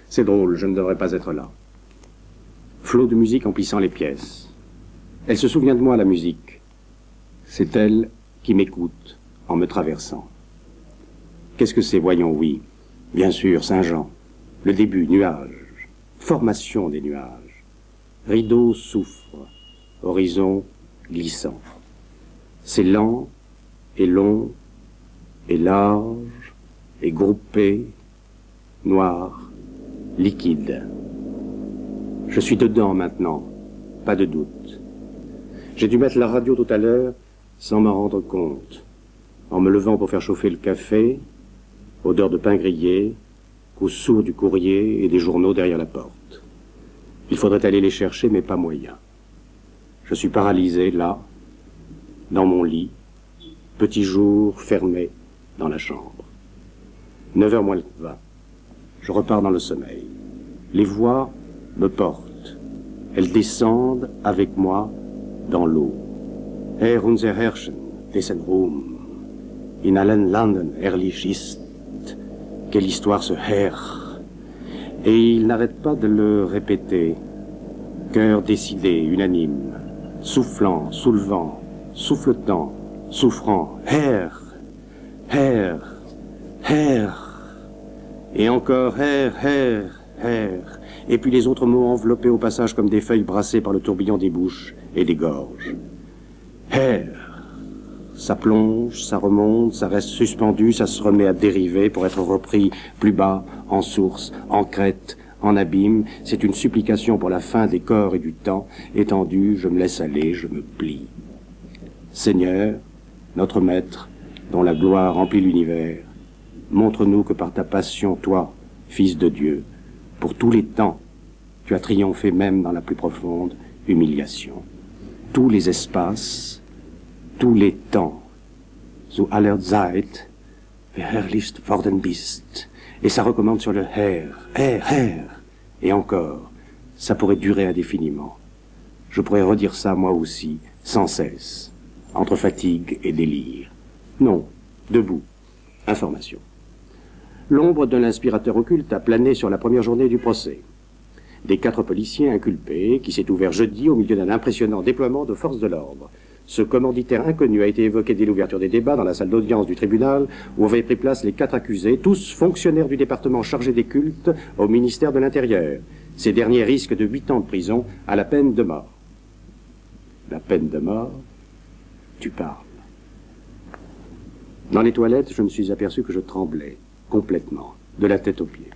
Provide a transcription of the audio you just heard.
C'est drôle, je ne devrais pas être là. Flot de musique emplissant les pièces. Elle se souvient de moi, la musique. C'est elle qui m'écoute en me traversant. Qu'est-ce que c'est, voyons, oui. Bien sûr, Saint-Jean. Le début, nuages. Formation des nuages. Rideau souffre. Horizon glissant. C'est lent et long et large et groupé, noir, liquide. Je suis dedans maintenant, pas de doute. J'ai dû mettre la radio tout à l'heure sans m'en rendre compte. En me levant pour faire chauffer le café, odeur de pain grillé, coup sourd du courrier et des journaux derrière la porte. Il faudrait aller les chercher, mais pas moyen. Je suis paralysé, là, dans mon lit, petit jour fermé dans la chambre. 9h moins le 20. Je repars dans le sommeil. Les voix me portent. Elles descendent avec moi dans l'eau. Herr unser Herrchen, dessen Ruhm, in allen Landen herrlich ist. Quelle histoire ce Herr. Et il n'arrête pas de le répéter. Cœur décidé, unanime, soufflant, soulevant, souffletant, souffrant. Herr, Herr, Herr. Et encore Herr, Herr, Herr. Et puis les autres mots enveloppés au passage comme des feuilles brassées par le tourbillon des bouches et des gorges. Herr. Ça plonge, ça remonte, ça reste suspendu, ça se remet à dériver pour être repris plus bas, en source, en crête, en abîme. C'est une supplication pour la fin des corps et du temps. Étendu, je me laisse aller, je me plie. Seigneur, notre Maître, dont la gloire remplit l'univers, montre-nous que par ta passion, toi, Fils de Dieu, pour tous les temps, tu as triomphé même dans la plus profonde humiliation. Tous les espaces, tous les temps, zu aller Zeit, verherrlicht worden bist. Et ça recommande sur le Herr, Herr, Herr. Et encore, ça pourrait durer indéfiniment. Je pourrais redire ça moi aussi, sans cesse, entre fatigue et délire. Non, debout, information. L'ombre d'un inspirateur occulte a plané sur la première journée du procès. Des 4 policiers inculpés, qui s'est ouvert jeudi au milieu d'un impressionnant déploiement de forces de l'ordre. Ce commanditaire inconnu a été évoqué dès l'ouverture des débats dans la salle d'audience du tribunal où avaient pris place les 4 accusés, tous fonctionnaires du département chargé des cultes au ministère de l'Intérieur. Ces derniers risquent de 8 ans de prison à la peine de mort. La peine de mort, tu parles. Dans les toilettes, je me suis aperçu que je tremblais, complètement, de la tête aux pieds.